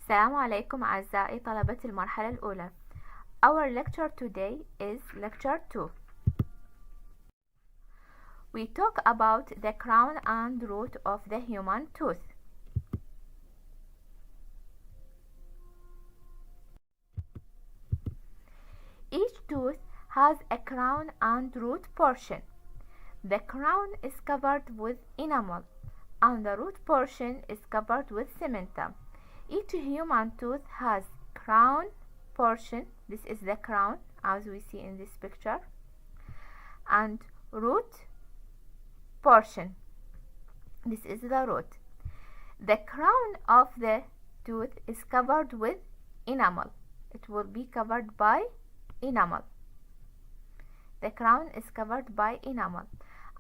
السلام عليكم أعزائي طلبة المرحلة الأولى. Our lecture today is lecture 2. We talk about the crown and root of the human tooth. Each tooth has a crown and root portion. The crown is covered with enamel and the root portion is covered with cementum. Each human tooth has crown portion, this is the crown as we see in this picture, and root portion, this is the root. The crown of the tooth is covered with enamel. It will be covered by enamel. The crown is covered by enamel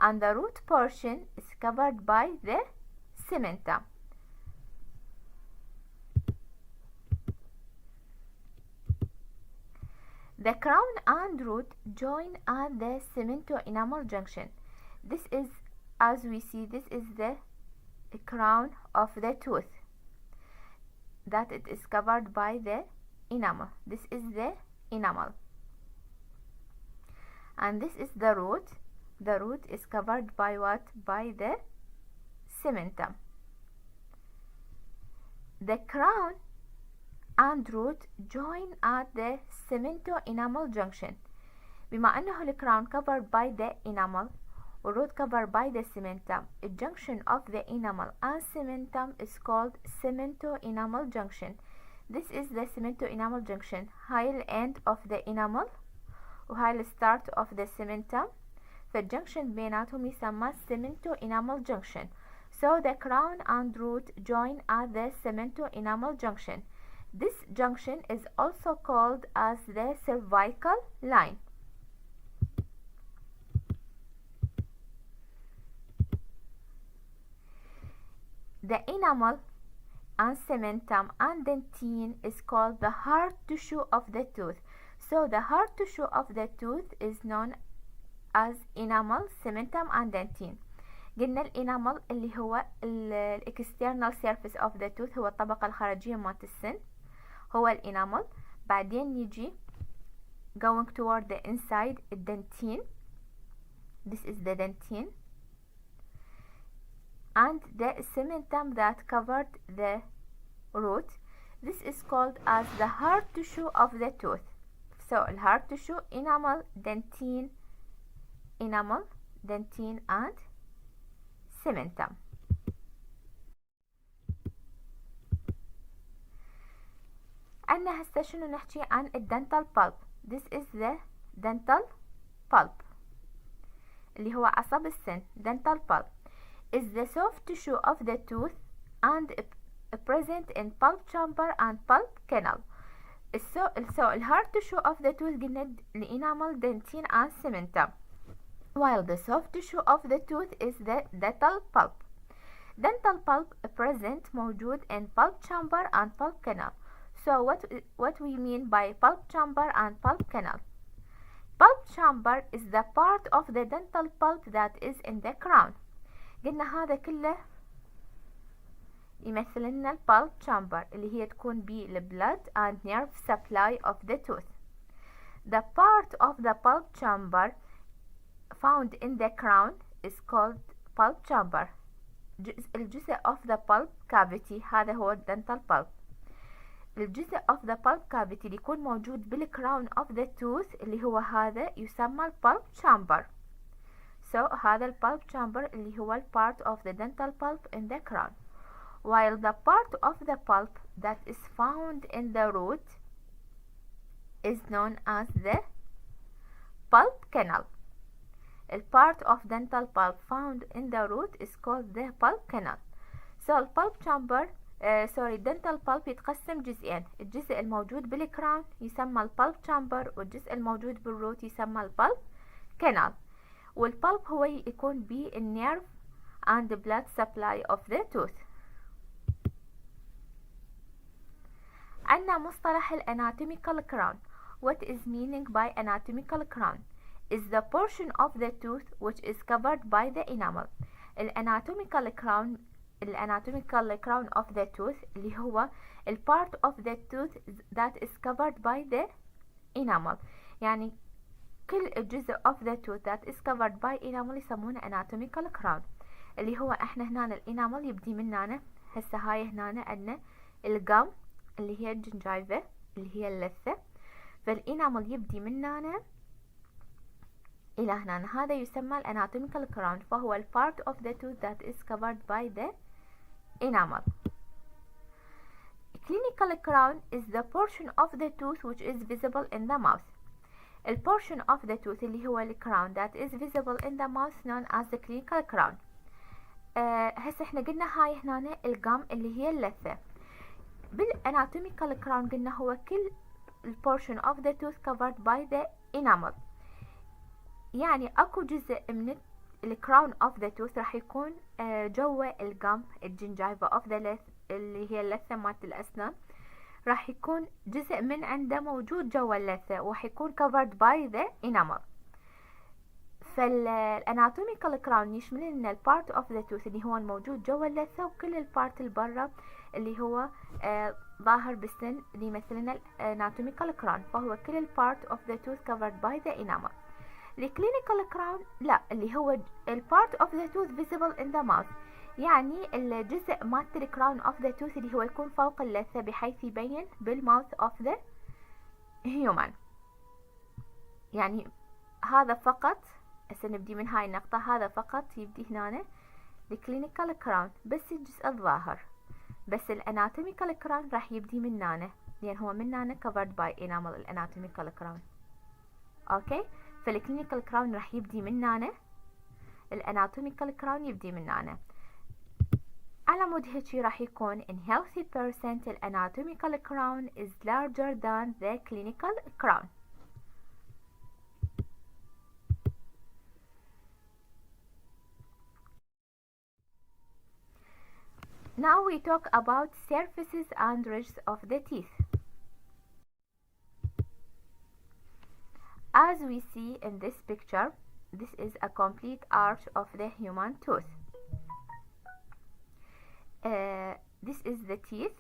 and the root portion is covered by the cementum. The crown and root join at the cemento-enamel junction. This is, as we see, this is the crown of the tooth, that it is covered by the enamel. This is the enamel. And this is the root. The root is covered by what? By the cementum. The crown and root join at the cemento-enamel junction. بما أنه الكراون covered by the enamel والroot covered by the cementum, a junction of the enamel and cementum is called cemento-enamel junction. This is the cemento-enamel junction. هاي الend of the enamel وهاي الstart of the cementum. فالجنكشن بيناتهم يسمى cemento-enamel junction. So the crown and root join at the cemento-enamel junction. This junction is also called as the cervical line. The enamel and cementum and dentine is called the hard tissue of the tooth. So the hard tissue of the tooth is known as enamel, cementum and dentine. قلنا الانامل اللي هو الاكسترنال سيرفيس اوف ذا توث، هو الطبقة الخارجية مالت السن، هو الانامل. بعدين يجي going toward the inside الدنتين، this is the dentine, and the cementum that covered the root, this is called as the hard tissue of the tooth. So الهارد tissue enamel, dentine, enamel, dentine and cementum. عنا هسه شنو نحكي عن الدنتال pulp. This is the dental pulp اللي هو عصب السن. Dental pulp is the soft tissue of the tooth and present in pulp chamber and pulp canal. So the hard tissue of the tooth قلنا الانامل, dentine and cementum, while the soft tissue of the tooth is the dental pulp. Dental pulp present موجود in pulp chamber and pulp canal. So what we mean by pulp chamber and pulp canal? Pulp chamber is the part of the dental pulp that is in the crown. قلنا هذا كله يمثل لنا البالب chamber اللي هي تكون ب blood and nerve supply of the tooth. The part of the pulp chamber found in the crown is called pulp chamber. الجزء of the pulp cavity هذا هو dental pulp. الجزء of the pulp cavity اللي يكون موجود بالcrown of the tooth اللي هو هذا يسمى pulp chamber. So هذا الpulp chamber اللي هو part of the dental pulp in the crown, while the part of the pulp that is found in the root is known as the pulp canal. A part of dental pulp found in the root is called the pulp canal. So pulp chamber dental pulp يتقسم جزئين. الجزء الموجود بالكراون يسمى البulp chamber والجزء الموجود بالروت يسمى البulp canal. والبulp هو يكون بالنيرف and the blood supply of the tooth. عندنا مصطلح anatomical crown. What is meaning by anatomical crown? Is the portion of the tooth which is covered by the enamel. الاناتوميكال crown anatomical crown of the tooth اللي هو part of the tooth that is covered by the enamel. يعني كل جزء of the tooth that is covered by enamel يسمونه anatomical crown. اللي هو احنا هنا الانامل يبدي من هنا. هسه هاي هنا عندنا الجم اللي هي الجنجايفة اللي هي اللثة، فالانامل يبدي من هنا إلى هنا. هذا يسمى الاناتوميكال كراون، فهو ال part of the tooth that is covered by the enamel. Clinical crown is the portion of the tooth which is visible in the mouth. The portion of the tooth اللي هو ال crown that is visible in the mouth known as the clinical crown. هسه احنا قلنا هاي هنا الجم اللي هي اللثة. بالاناتوميكال كراون قلنا هو كل ال portion of the tooth covered by the enamel. يعني اكو جزء من الكراون اوف ذا توث راح يكون جوا الجم الجنجايفا اوف ذا اللي هي اللثة مالت الاسنان، راح يكون جزء من عنده موجود جوا اللثة وراح يكون covered by the enamel. فالاناتوميكال كراون يشمل لنا البارت اوف ذا توث اللي هو الموجود جوا اللثة، وكل البارت البرا اللي هو ظاهر بالسن اللي يمثلنا الاناتوميكال كراون، فهو كل البارت اوف ذا توث covered by the enamel. الكلينيكال كراون لا، اللي هو البارت اوف ذا توث visible in the mouth، يعني الجزء مالت الكراون اوف ذا توث اللي هو يكون فوق اللثة بحيث يبين بالماوث اوف ذا هيومن. يعني هذا فقط، هسه نبدي من هاي النقطة، هذا فقط يبدي هنا الكلينيكال كراون بس الجزء الظاهر، بس الاناتوميكال كراون راح يبدي من هنا، لان هو من هنا covered by enamel الاناتوميكال كراون. اوكي، فالكلينيكال كراون راح يبدي من هنا، الاناتوميكال كراون يبدي من هنا. على مود هيجي راح يكون in healthy person the anatomical crown is larger than the clinical crown. Now we talk about surfaces and ridges of the teeth. As we see in this picture, this is a complete arch of the human tooth. This is the teeth.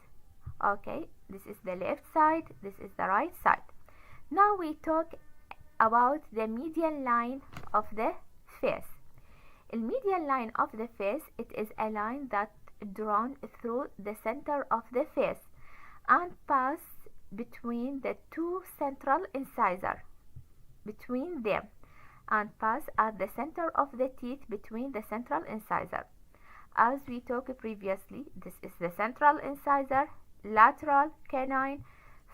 Okay, this is the left side, this is the right side. Now we talk about the median line of the face. The median line of the face, it is a line that drawn through the center of the face and pass between the two central incisors, between them, and pass at the center of the teeth between the central incisor. As we talked previously, this is the central incisor, lateral, canine,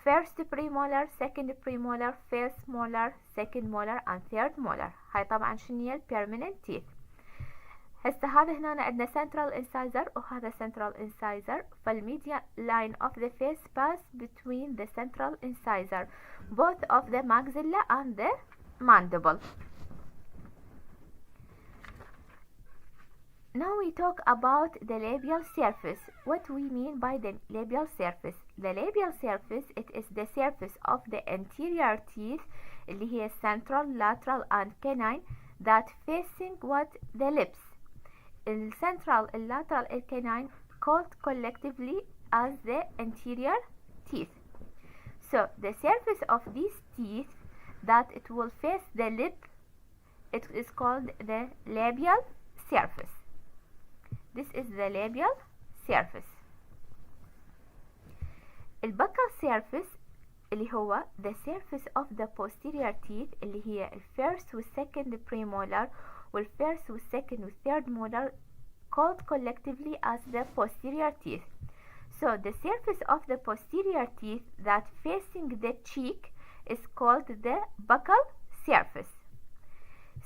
first premolar, second premolar, first molar, second molar, and third molar. هاي طبعا شنو هي permanent teeth. هسه هذا هنا عندنا central incisor وهذا central incisor، فالميديان line of the face pass between the central incisor, both of the maxilla and the mandible. Now we talk about the labial surface. What we mean by the labial surface? The labial surface, it is the surface of the anterior teeth اللي هي central, lateral and canine that facing what? The lips. The central, lateral and canine called collectively as the anterior teeth. So the surface of these teeth that it will face the lip, it is called the labial surface. This is the labial surface. الbuccal surface اللي هو the surface of the posterior teeth اللي هي first و second premolar والfirst و second و third molar called collectively as the posterior teeth. So the surface of the posterior teeth that facing the cheek is called the buccal surface.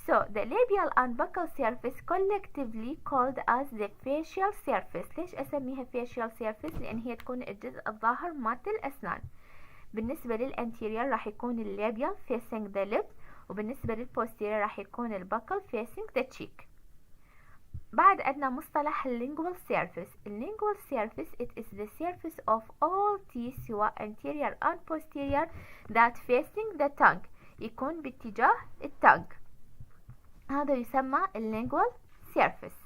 So the labial and buccal surface collectively called as the facial surface. ليش أسميها facial surface؟ لأن هي تكون الجزء الظاهر مالت الأسنان. بالنسبة للانتيريور راح يكون اللابيال facing the lip، وبالنسبة للبوستيريور راح يكون البكل facing the cheek. بعد عندنا مصطلح lingual surface. lingual surface it is the surface of all teeth سواء anterior and posterior that facing the tongue، يكون باتجاه الtongue، هذا يسمى lingual surface.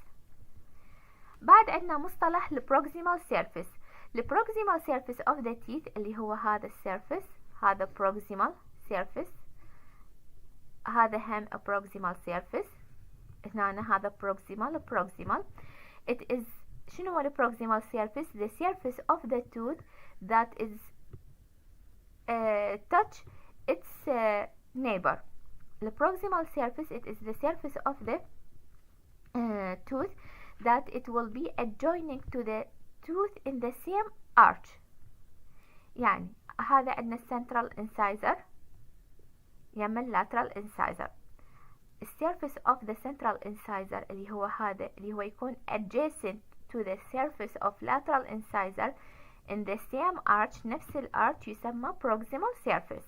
بعد عندنا مصطلح البروكسيمال سيرفيس. البروكسيمال سيرفيس اوف ذا تيث اللي هو هذا السيرفيس، هذا بروكسيمال سيرفيس، هذا هم بروكسيمال سيرفيس، هنا هذا بروكسيمال. it is شنو هو البروكسيمال سيرفيس؟ the surface of the tooth that is touch its neighbor. the proximal surface, it is the surface of the tooth that it will be adjoining to the tooth in the same arch. يعني هذا عندنا central incisor يمن lateral incisor. the surface of the central incisor اللي هو هذا اللي هو يكون adjacent to the surface of lateral incisor in the same arch، نفس الارش يسمى proximal surface.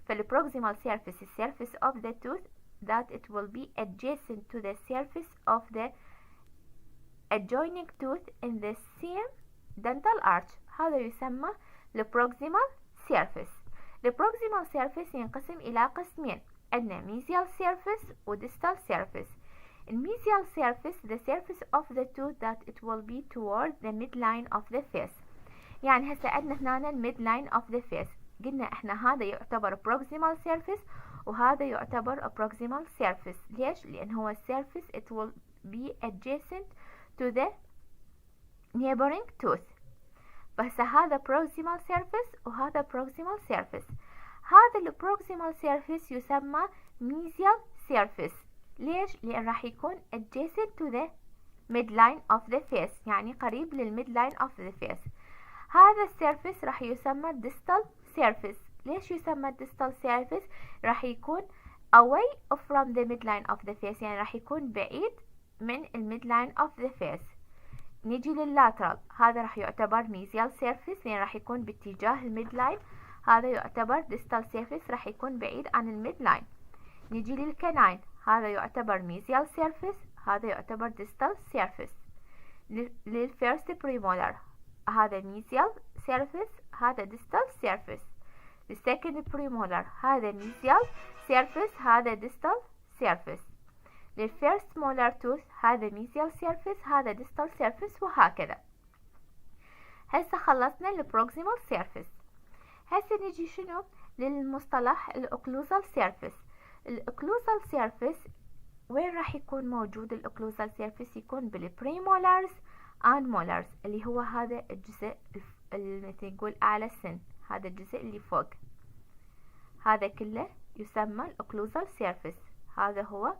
فالproximal surface is surface of the tooth that it will be adjacent to the surface of the adjoining tooth in the same dental arch، هذا يسمى الproximal surface. الproximal surface ينقسم إلى قسمين، عندنا mesial surface و distal surface. الميزيال surface the surface of the tooth that it will be toward the midline of the face. يعني هسه عندنا هنا midline of the face، قلنا احنا هذا يعتبر proximal surface وهذا يعتبر proximal surface. ليش؟ لأن هو surface it will be adjacent to the neighboring tooth. فهسه هذا proximal surface وهذا proximal surface. هذا البروكسيمال surface يسمى mesial surface. ليش؟ لأن راح يكون adjacent to the midline of the face، يعني قريب للميدلاين of the face. هذا السيرفيس راح يسمى distal surface. ليش يسمى distal surface؟ راح يكون away from the midline of the face، يعني راح يكون بعيد من الميدلاين of the face. نيجي لللاترال، هذا راح يعتبر mesial surface لأن راح يكون باتجاه الميدلاين، هذا يعتبر distal surface راح يكون بعيد عن الميدلاين. نيجي للكناين، هذا يعتبر mesial surface، هذا يعتبر distal surface. للفيرست premolar هذا mesial surface، هذا distal surface. للسكند premolar هذا mesial surface، هذا distal surface. للفيرست molar tooth هذا mesial surface، هذا distal surface، وهكذا. هسه خلصنا البروكسيمال surface. هسه نجي شنو للمصطلح الاوكلوزال سيرفيس. الاوكلوزال سيرفيس وين راح يكون موجود؟ الاوكلوزال سيرفيس يكون بالبريمولارز اند مولارز، اللي هو هذا الجزء اللي نقول اعلى السن، هذا الجزء اللي فوق، هذا كله يسمى الاوكلوزال سيرفيس. هذا هو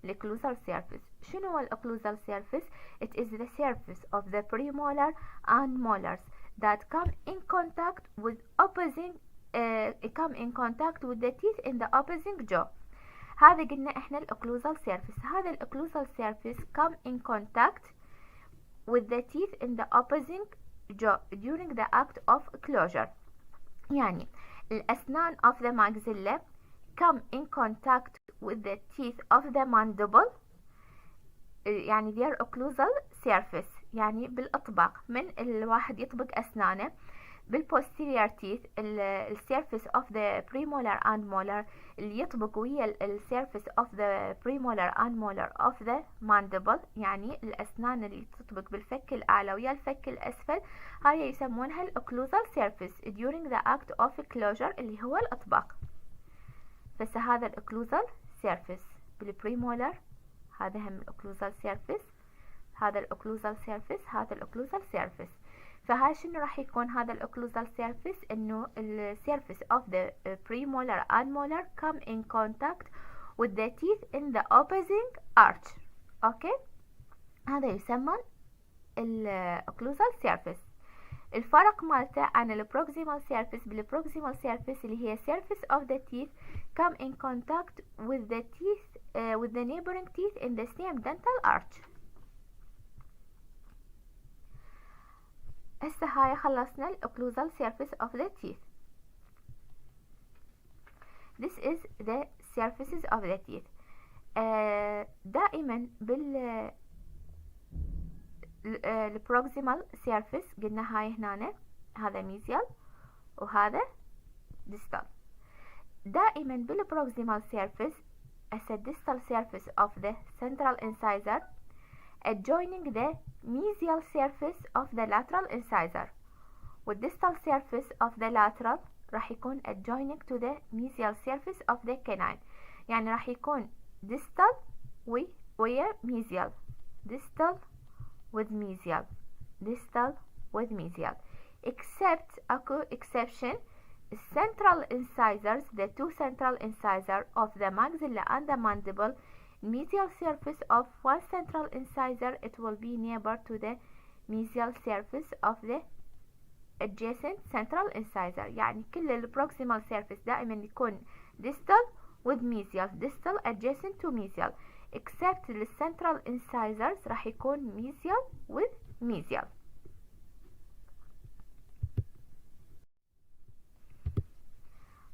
الاوكلوزال سيرفيس. شنو هو الاوكلوزال سيرفيس؟ it is the surface of the premolar and molars that come in contact with the teeth in the opposing jaw. هذا قلنا احنا الاوكلوزال سيرفيس. هذا الاوكلوزال سيرفيس come in contact with the teeth in the opposing jaw during the act of closure. يعني الأسنان of the maxilla come in contact with the teeth of the mandible، يعني their occlusal surface، يعني بالإطباق من الواحد يطبق أسنانه بالposterior teeth الsurface of the premolar and molar اللي يطبق ويا الsurface of the premolar and molar of the mandible، يعني الأسنان اللي تطبق بالفك الأعلى ويا الفك الأسفل، هاي يسمونها occlusal surface during the act of closure اللي هو الإطباق. بس هذا occlusal surface بالpremolar، هذا هم occlusal surface، هذا occlusal surface، هذا occlusal surface. فهاي شنو راح يكون هذا الاوكلوزال سيرفيس؟ انه السيرفيس of the premolar and molar come in contact with the teeth in the opposing arch. اوكي، هذا يسمى الاوكلوزال سيرفيس. الفرق مالته عن البروكسيمال سيرفيس، بالبروكسيمال سيرفيس اللي هي surface of the teeth come in contact with the teeth with the neighboring teeth in the same dental arch. هسه هاي خلصنا الاوكلوزال surface of the teeth. This is the surfaces of the teeth. دائما بال البروكسيمال surface قلنا هاي هنا هذا ميزيال وهذا distal. دائما بالبروكسيمال surface هسه distal surface of the central incisor adjoining the mesial surface of the lateral incisor، والdistal surface of the lateral راح يكون adjoining to the mesial surface of the canine. يعني راح يكون distal ويا mesial، distal with mesial، distal with mesial. except اكو exception central incisors، the two central incisors of the maxilla and the mandible mesial surface of one central incisor it will be neighbor to the mesial surface of the adjacent central incisor. يعني كل البروكسيمال surface دائما يكون distal with mesial، distal adjacent to mesial، except the central incisors راح يكون mesial with mesial.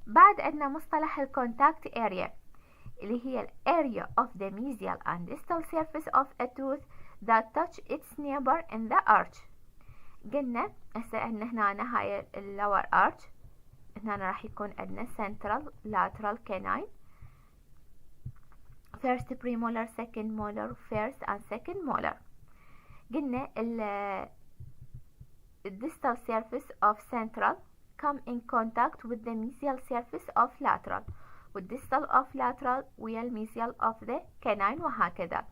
بعد عندنا مصطلح الكونتاكت area اللي هي ال area of the mesial and distal surface of a tooth that touch its neighbor in the arch. قلنا هسه هنا هاي ال lower arch، هنا راح يكون عندنا central lateral canine first premolar second molar first and second molar. قلنا ال distal surface of central come in contact with the mesial surface of lateral، والdistal of lateral ويا الميزيال of the canine وهكذا.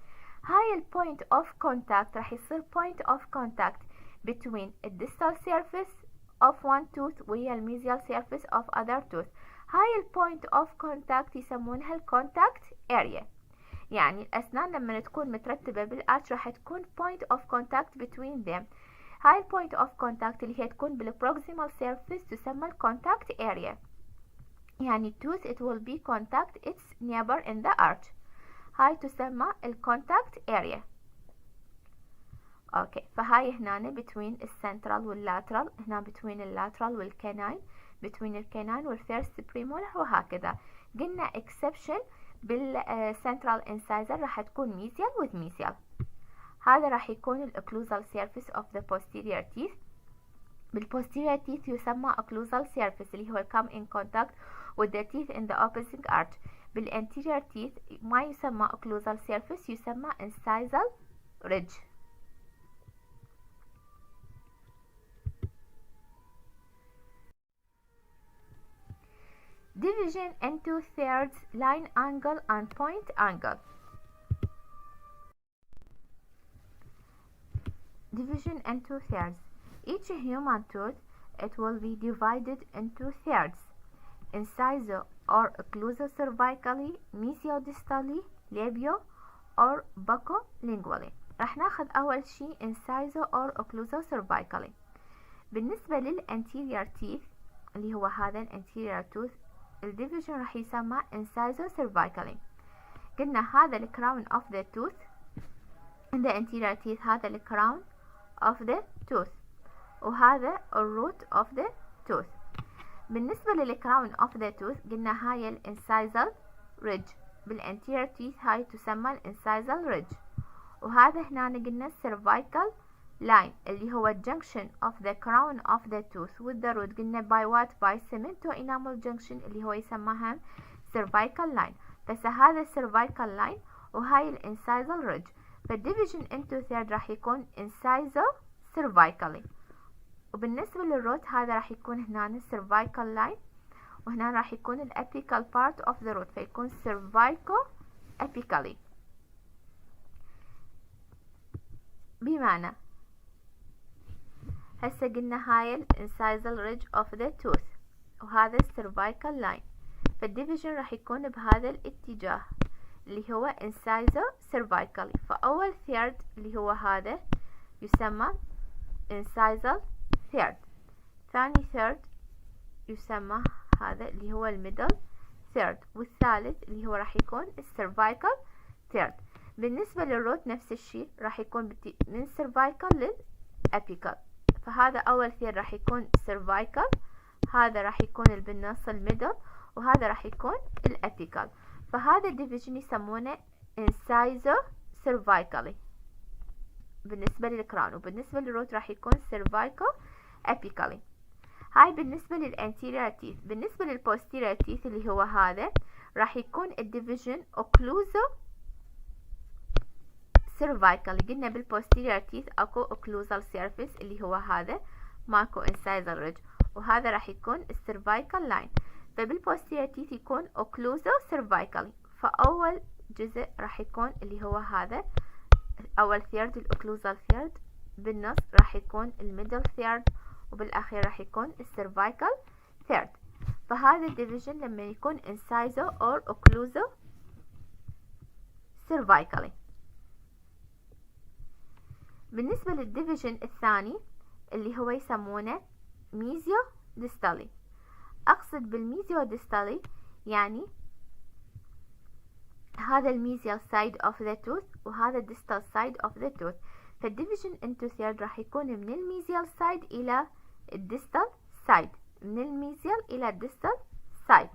هاي ال point of contact راح يصير point of contact between the distal surface of one tooth ويا الميزيال surface of other tooth. هاي ال point of contact يسمونها ال contact area. يعني الأسنان لما تكون مترتبة بالarch راح تكون point of contact between them. هاي ال point of contact اللي هي تكون بالproximal surface تسمى ال contact area. يعني tooth it will be contact its neighbor in the arch. هاي تسمى ال contact area. اوكي، فهاي هنا between السنترال واللاترال، هنا between اللاترال والكناين، between الكناين والفيرست بريمولر وهكذا. قلنا exception بالسنترال incisor راح تكون mesial with mesial. هذا راح يكون ال occlusal surface of the posterior teeth. بالposterior teeth يسمى occlusal surface اللي هو come in contact with the teeth in the opposite arch. بالanterior teeth ما يسمى occlusal surface، يسمى incisal ridge. Division into thirds, line angle and point angle. Division into thirds. Each human tooth it will be divided into thirds: incisor or occlusocervically, mesiodistally, labio or buccolingually. راح ناخذ أول شي incisor or occlusocervically. بالنسبة للanterior teeth اللي هو هذا الانتيريور tooth الديفيجن راح يسمى incisor cervically. قلنا هذا ال crown of the tooth in the anterior teeth، هذا ال crown of the tooth وهذا ال root of the tooth. بالنسبة لل crown of the tooth قلنا هاي ال incisal ridge، بالanterior teeth هاي تسمى ال incisal ridge، وهذا هنا قلنا cervical line اللي هو junction of the crown of the tooth with the root. قلنا by what؟ by cemento enamel junction اللي هو يسمىها cervical line. بس هذا cervical line وهاي ال incisal ridge، فالdivision into third راح يكون incisor cervically. وبالنسبة للروت هذا راح يكون هنا cervical line وهنا راح يكون ال apical part of the root، فيكون cervico apically. بمعنى هسه قلنا هاي ال incisal ridge of the tooth وهذا cervical line، فالديفيجن راح يكون بهذا الاتجاه اللي هو incisor cervically. فأول third اللي هو هذا يسمى incisal third، ثاني third يسمى هذا اللي هو middle third، والثالث اللي هو راح يكون cervical third. بالنسبة للروت نفس الشيء راح يكون من cervical للapical، فهذا أول third راح يكون cervical، هذا راح يكون بالنص الميدل، وهذا راح يكون الapical. فهذا division يسمونه incisor cervically بالنسبة للكراون، وبالنسبة للروت راح يكون cervical apically. هاي بالنسبة للانتيريور teeth. بالنسبة للposterior teeth اللي هو هذا راح يكون الdivision occluso cervical. قلنا بالposterior teeth اكو occlusal surface اللي هو هذا، ماكو incisal ridge، وهذا راح يكون cervical line. فبالposterior teeth يكون occlusal cervical. فاول جزء راح يكون اللي هو هذا اول third الاوكلوزال third، بالنص راح يكون الميدل third، وبالاخير راح يكون السيرفايكال third. فهذا الديفيجن لما يكون incisal or occlusal cervically. بالنسبة للديفيجن الثاني اللي هو يسمونه ميزيو ديستالي. اقصد بالميزيو ديستالي يعني هذا الميزيال سايد اوف ذا توث وهذا الديستال سايد اوف ذا توث. فالديفيجن انتو ثيرد راح يكون من الميزيال سايد الى الديستال سايد، من الميزيال الى الديستال سايد.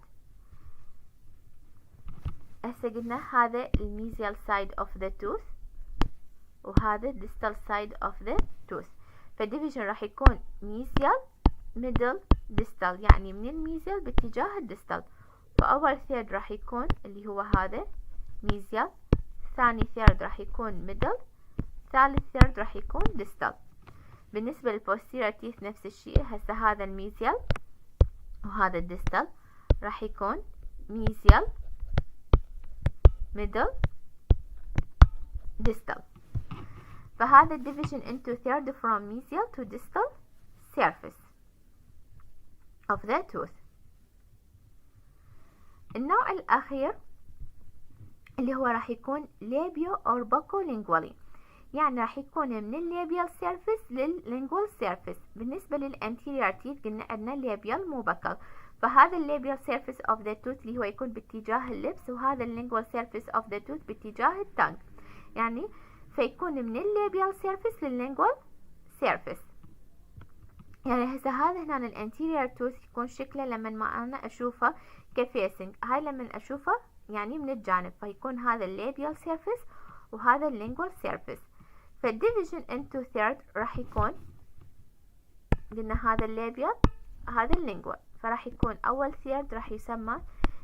هسه قلنا هذا الميزيال سايد اوف ذا توث وهذا الديستال سايد اوف ذا توث. فالديفيجن راح يكون ميزيال ميدل ديستال، يعني من الميزيال باتجاه الديستال. فاول ثيرد راح يكون اللي هو هذا ميزيال، ثاني ثيرد راح يكون ميدل، ثالث ثيرد راح يكون ديستال. بالنسبة للبوستيريور تيث نفس الشيء. هسه هذا الميزيال وهذا الديستال راح يكون ميزيال ميدل ديستال. فهذا division into third from mesial to distal surface of the tooth. النوع الأخير اللي هو راح يكون labio or buccolingually، يعني راح يكون من اللابيال سيرفيس لللينجوال سيرفيس. بالنسبة للانتيريور تيث قلنا عندنا اللابيال مو بكل، فهذا اللابيال سيرفيس اوف ذا توث اللي هو يكون باتجاه اللبس، وهذا اللينجوال سيرفيس اوف ذا توث باتجاه التانج، يعني فيكون من اللابيال سيرفيس لللينجوال سيرفيس. يعني هسه هذا هنا الانتيريور توث يكون شكله لما ما انا اشوفه كفيسنج، هاي لما اشوفه يعني من الجانب، فيكون هذا اللابيال سيرفيس وهذا اللينجوال سيرفيس. فالديفيجن انتو ثيرد راح يكون قلنا هذا اللابيال هذا اللينجوال، فراح يكون اول ثيرد راح يسمى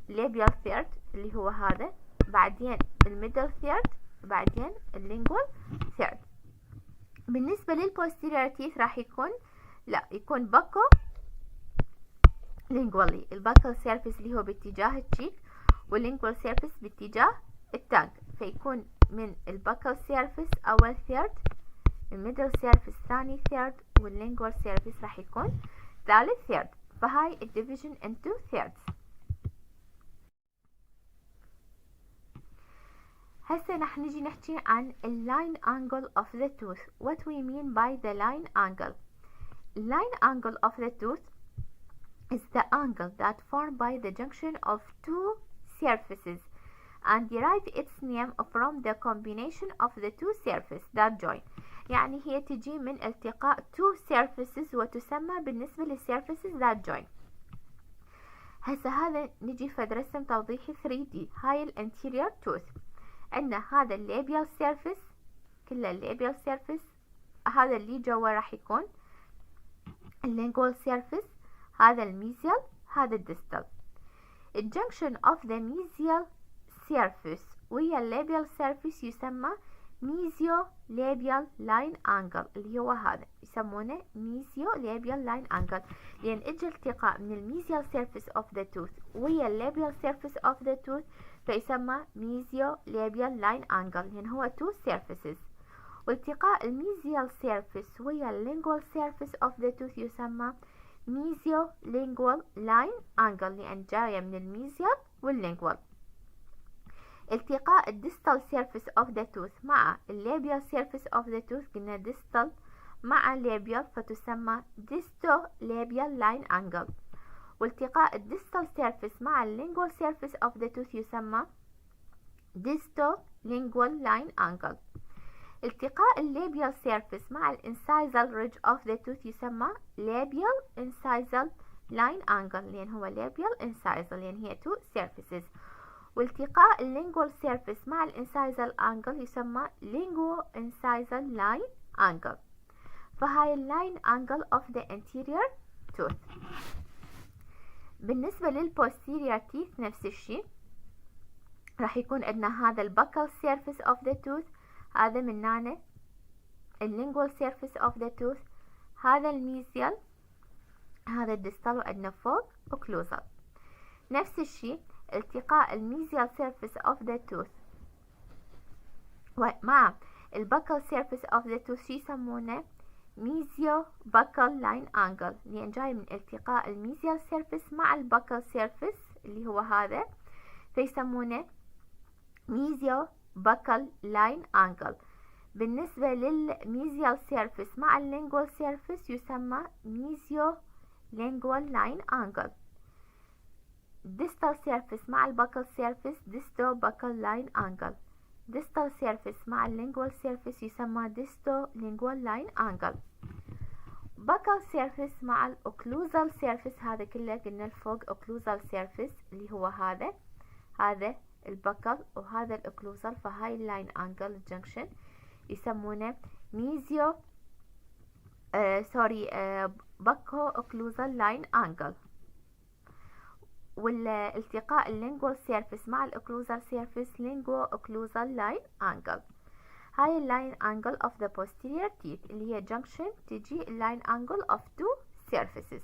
لابيال ثيرد اللي هو هذا، بعدين الميدل ثيرد، بعدين اللينجوال ثيرد. بالنسبة للبوستيريور تيث راح يكون يكون باكو لينجوالي، الباكل سيرفيس اللي هو باتجاه التشيك واللينجوال سيرفيس باتجاه التانج، فيكون من الباكل سيرفيس اول ثيرد، الميدل سيرفيس ثاني ثيرد، واللينجوال سيرفيس راح يكون ثالث ثيرد. فهاي الديفيجن انتو ثيردز. هسه راح نجي نحكي عن اللاين angle of the tooth. What we mean by the line angle. Line angle of the tooth is the angle that formed by the junction of two surfaces and derive its name from the combination of the two surfaces that join. يعني هي تجي من التقاء two surfaces وتسمى بالنسبة للsurfaces that join. هسه هذا نجي فد رسم توضيحي 3D. هاي الانتيريور tooth، عندنا هذا اللابيال سيرفيس، كله اللابيال سيرفيس، هذا اللي جوا راح يكون اللينجوال سيرفيس، هذا الميزيال، هذا الديستال. الجنكشن اوف ذا ميزيال سيرفيس ويا اللابيال سيرفيس يسمى ميزيو لابيال لاين انجل، اللي هو هذا يسمونه ميزيو لابيال لاين انجل، لان اجى التقاء من الميزيال سيرفيس اوف ذا توث ويا اللابيال سيرفيس اوف ذا توث، فيسمى ميزيو لابيال لاين انجل، لان هو تو سيرفيسز. والتقاء الميزيال سيرفيس ويا اللينجوال سيرفيس اوف ذا توث يسمى ميزيو لينجوال لاين انجل، لان جايه من الميزيال واللينجوال. التقاء الديستال سيرفيس اوف ذا توث مع اللابيال سيرفيس اوف ذا توث، قلنا ديستال مع لابيال فتسمى ديستو لابيال لاين انجل. والتقاء الديستال سيرفيس مع اللينجوال سيرفيس اوف ذا توث يسمى ديستو لينجوال لاين انجل. التقاء اللابيال سيرفيس مع الانسايزال ريدج اوف ذا توث يسمى لابيال انسايزال لاين انجل، لان هو لابيال انسايزال، لان هي تو سيرفيسز. والتقاء اللينجوال سيرفيس مع الانسايزال انجل يسمى لينجو انسايزال لاين انجل. فهاي اللاين انجل اوف ذا انتيريور توث. بالنسبة للبوستيريور تيث نفس الشيء، راح يكون عندنا هذا البكل سيرفيس اوف ذا توث، هذا من هنا lingual surface of the tooth، هذا الميزيال، هذا الديستال، وعندنا فوق occlusal. نفس الشيء التقاء الميزيال surface of the tooth مع البكال surface of the tooth شي يسمونه ميزيو بكال لاين انجل، لان جاي من التقاء الميزيال surface مع البكال surface اللي هو هذا، فيسمونه ميزيو بكال لاين انجل. بالنسبة للميزيال surface مع اللينجوال surface يسمى ميزيو lingual line angle. distal surface مع البكال surface disto buccal line angle. distal surface مع lingual surface يسمى disto lingual line angle. buccal surface مع occlusal surface، هذا كله قلنا الفوق occlusal surface اللي هو هذا البكال وهذا الاوكلوزال، فهاي اللاين انجل junction يسمونه ميزيو باكو اوكلوزال لاين انجل. والالتقاء اللينجوال سيرفيس مع الاوكلوزال سيرفيس لينجو اوكلوزال لاين انجل. هاي اللاين انجل اوف ذا posterior teeth اللي هي junction تجي اللاين انجل اوف two surfaces.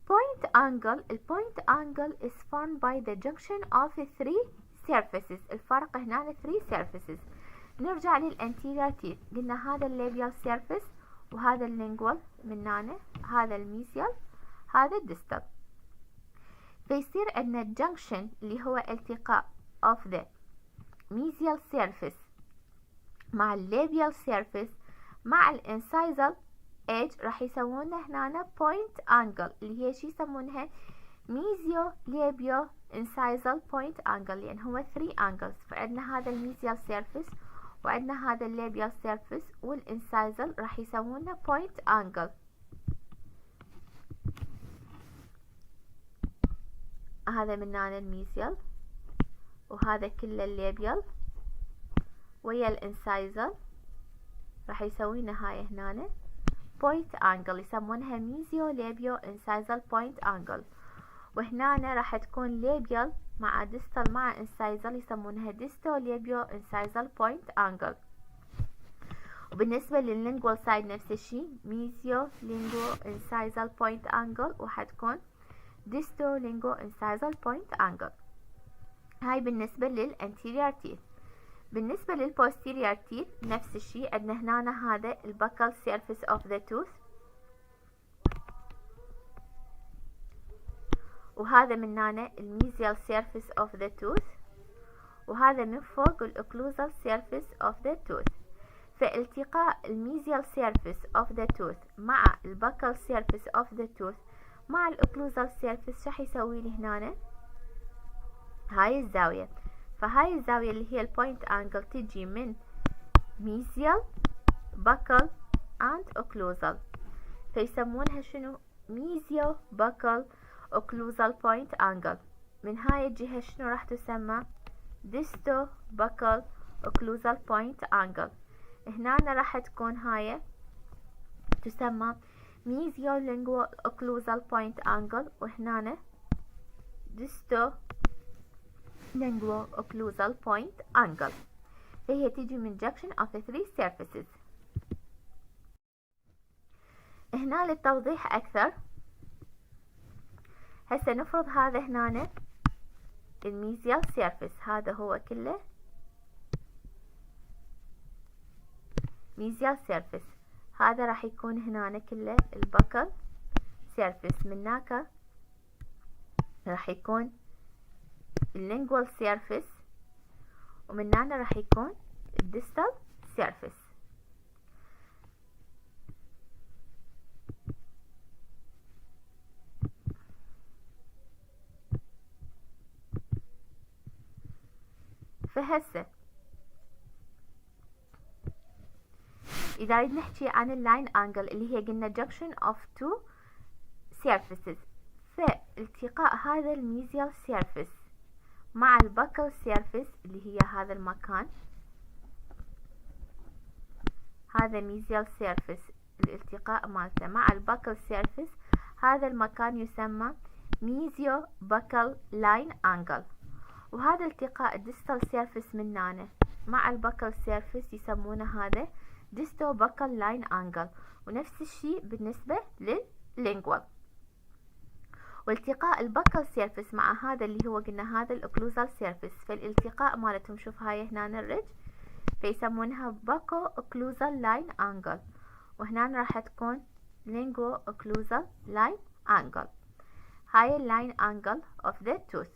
point angle. البوينت angle is formed by the junction of three surfaces. الفرق هنا 3 surfaces. نرجع للانتيريور تيث، قلنا هذا الليبيال سيرفيس وهذا اللينجوال من هنا، هذا الميزيال، هذا الديستال. فيصير عندنا الجنكشن اللي هو التقاء of the mesial surface مع الليبيال سيرفيس مع الانسايزال edge، راح يسوونه هنا point angle اللي هي شي يسمونها ميزيو ليبيو انسايزال point angle، لان هو 3 angles. فعندنا هذا الميزيال سيرفيس وعندنا هذا الليبيال سيرفيس والانسايزل راح يسوونه بوينت انجل. هذا من هنا الميزيال وهذا كله الليبيال ويا الانسايزل راح يسوينا هاي هنا بوينت انجل، يسمونها ميزيو ليبيو انسايزل بوينت انجل. وهنا راح تكون ليبيال مع ديستال مع انسايزل يسمونها ديستو ليبيو انسايزل بوينت انجل. وبالنسبة لللينجوال سايد نفس الشيء ميزيو لينجو انسايزل بوينت انجل وحتكون ديستو لينجو انسايزل بوينت انجل. هاي بالنسبة للانتيريور تيث. بالنسبة للبوستيريور تيث نفس الشيء، عندنا هنا هذا البكال سيرفيس اوف ذا توث وهذا من هنا الميزيال سيرفيس اوف ذا توث وهذا من فوق الاوكلوزال سيرفيس اوف ذا توث. فالتقاء الميزيال سيرفيس اوف ذا توث مع البكال سيرفيس اوف ذا توث مع الاوكلوزال سيرفيس راح يسوي لي هنا هاي الزاوية. فهاي الزاوية اللي هي البوينت انجل تجي من ميزيال بكال اند اوكلوزال، فيسمونها شنو؟ ميزيو بكال occlusal point angle. من هاي الجهة شنو راح تسمى؟ disto buccal occlusal point angle. هنا راح تكون هاي تسمى mesiolingual occlusal point angle وهنا disto lingual occlusal point angle. فهي تيجي من junction of 3 surfaces. هنا للتوضيح أكثر، هسه نفرض هذا هنا الميزيال سيرفيس، هذا هو كله ميزيال سيرفيس، هذا راح يكون هنا كله البكال سيرفيس، من هناك راح يكون اللينجوال سيرفيس ومن هنا راح يكون الديستال سيرفيس. فهسه إذا نريد نحكي عن اللاين أنجل اللي هي قلنا junction of two surfaces، فالتقاء هذا الميزيال سيرفيس مع البكال سيرفيس اللي هي هذا المكان، هذا ميزيال سيرفيس الالتقاء مالته مع البكال سيرفيس، هذا المكان يسمى ميزيو بكال لاين أنجل. وهذا التقاء الديستال سيرفيس من هنا مع البكل سيرفيس يسمونه هذا ديستو بكل لاين انجل، ونفس الشيء بالنسبة لللينجوال. والتقاء البكل سيرفيس مع هذا اللي هو قلنا هذا الاوكلوزال سيرفيس، فالالتقاء مالتهم شوف هاي هنا الرج فيسمونها باكو اوكلوزال لاين انجل، وهنا راح تكون لينجو اوكلوزال لاين انجل. هاي اللاين انجل اوف ذا توث.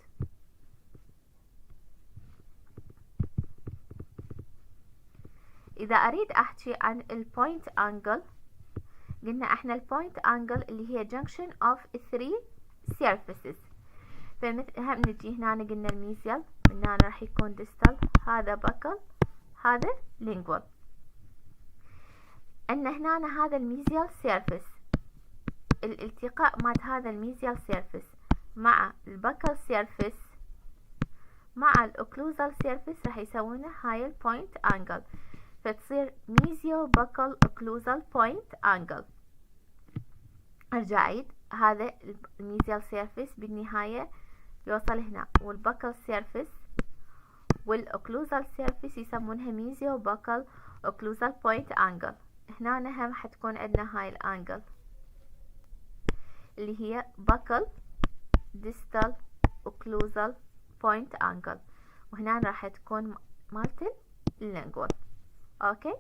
إذا أريد أحكي عن البوينت أنجل، قلنا إحنا البوينت أنجل اللي هي junction of three surfaces، فمثل هم نجي هنا قلنا الميزيال، من هنا راح يكون distal، هذا buccal، هذا lingual. أن هنا هذا الميزيال سيرفيس، الالتقاء مع هذا الميزيال سيرفيس مع البكل سيرفيس مع الأوكلوزال سيرفيس راح يسوونه هاي البوينت أنجل، فتصير ميزيو بكل اوكلوزال بوينت انجل. ارجع عيد، هذا الميزيال سيرفيس بالنهاية يوصل هنا، والبكل سيرفيس والاوكلوزال سيرفيس يسمونها ميزيو بكل اوكلوزال بوينت انجل. هنا هم حتكون عندنا هاي الانجل اللي هي بكل ديستال اوكلوزال بوينت انجل، وهنا راح تكون مالت اللينجوال. اوكي.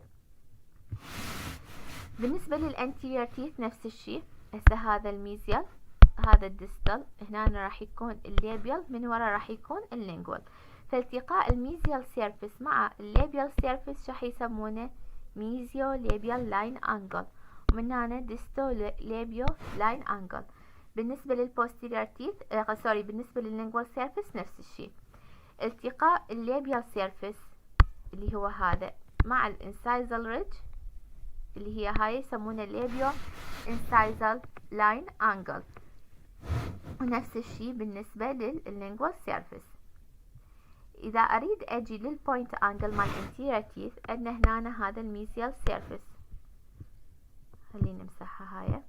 بالنسبة للانتيريور تيث نفس الشيء، هسه هذا الميزيال، هذا الديستال، هنا راح يكون الليبيال، من ورا راح يكون اللينجوال. فالتقاء الميزيال سيرفيس مع الليبيال سيرفيس راح يسمونه ميزيو ليبيال لاين انجل، ومن هنا ديستو ليبيو لاين انجل. بالنسبة للبوستيريور تيث بالنسبة لللينجوال سيرفيس نفس الشيء، التقاء الليبيال سيرفيس اللي هو هذا مع الانسايزال ريدج اللي هي هاي يسمونها الليبيو انسايزال لاين انجل، ونفس الشيء بالنسبة لللينجوال سيرفيس. إذا أريد أجي للبوينت أنجل مال الانتيريور تيث، عندنا هنا هذا الميزيال سيرفيس، خلينا نمسحها هاي.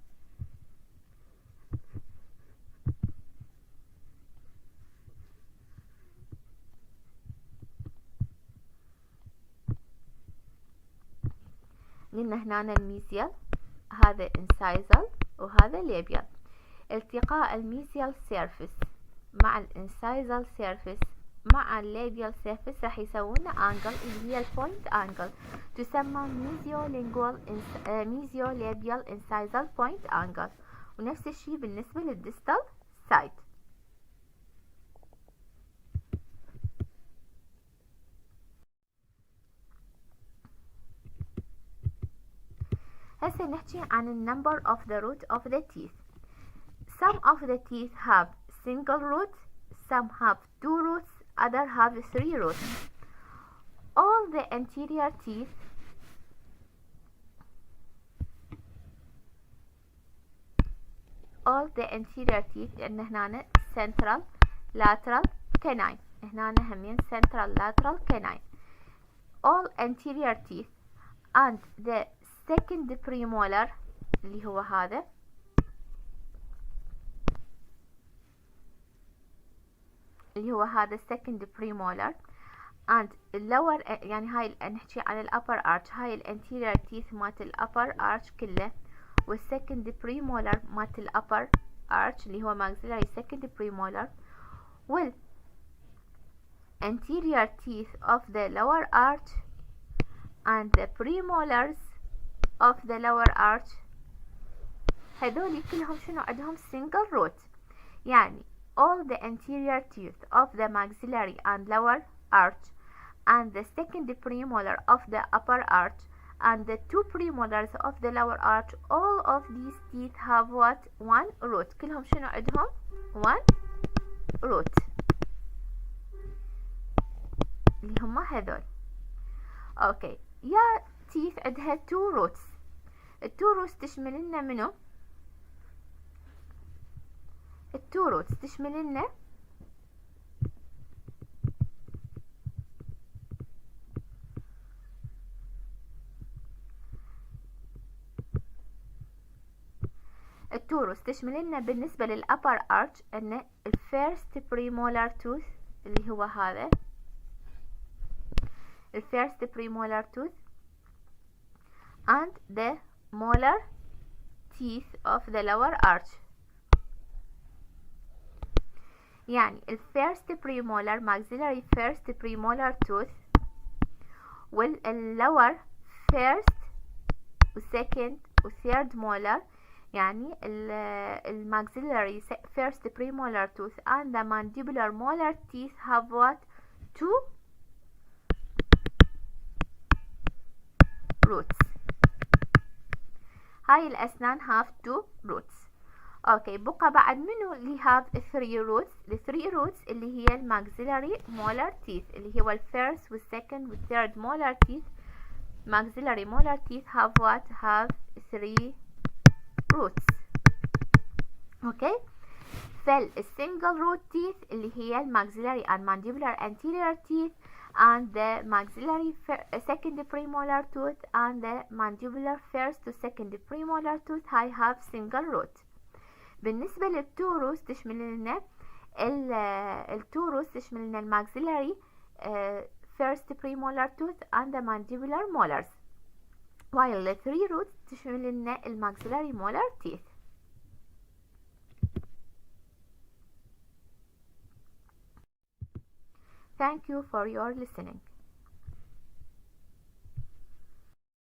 قلنا هنا الميزيال، هذا انسايزال وهذا ليبيال. التقاء الميزيال سيرفيس مع الانسايزال سيرفيس مع الليبيال سيرفيس راح يسوون انجل اللي هي البوينت انجل، تسمى ميزيو ليبيال انسايزال بوينت انجل، ونفس الشيء بالنسبة للديستال سايد. هسه نحكي عن النمبر of the root of the teeth. Some of the teeth have single root, some have 2 roots, other have 3 roots. All the anterior teeth لأن هنا central lateral canine، هنا همين central lateral canine. All anterior teeth and the second premolar اللي هو هذا second premolar and lower، يعني هاي نحكي عن الupper arch، هاي الانتيريور teeth مالت الupper arch كله، والsecond premolar مالت الupper arch اللي هو maxillary second premolar، وال anterior teeth of the lower arch and the premolars of the lower arch، هذول كلهم شنو عندهم single root. يعني all the anterior teeth of the maxillary and lower arch and the second premolar of the upper arch and the 2 premolars of the lower arch, all of these teeth have what? 1 root. كلهم شنو عندهم 1 root اللي هم هذول. اوكي، يا teeth عندها 2 roots. التو روتس تشمل لنا منو؟ التو روتس تشمل لنا بالنسبة للأبر أرش أن الفيرست بريمولار توث اللي هو هذا the first premolar tooth and the molar teeth of the lower arch. يعني ال first premolar maxillary first premolar tooth lower first و second و third molar، يعني ال maxillary first premolar tooth and the mandibular molar teeth have what? Two roots. هاي الأسنان have two roots. اوكي بقى بعد منو اللي have three roots؟ ال three roots اللي هي ال maxillary molar teeth اللي هو ال first وال second وال third molar teeth. maxillary molar teeth have what? have three roots. اوكي فالsingle root teeth اللي هي ال maxillary and mandibular anterior teeth and the maxillary second premolar tooth and the mandibular first to second premolar tooth هاي have single root. بالنسبة للتوروس تشمل لنا التوروس تشمل لنا الماكسيلاري first premolar tooth and the mandibular molars while the three roots تشمل لنا الماكسيلاري molar teeth. Thank you for your listening.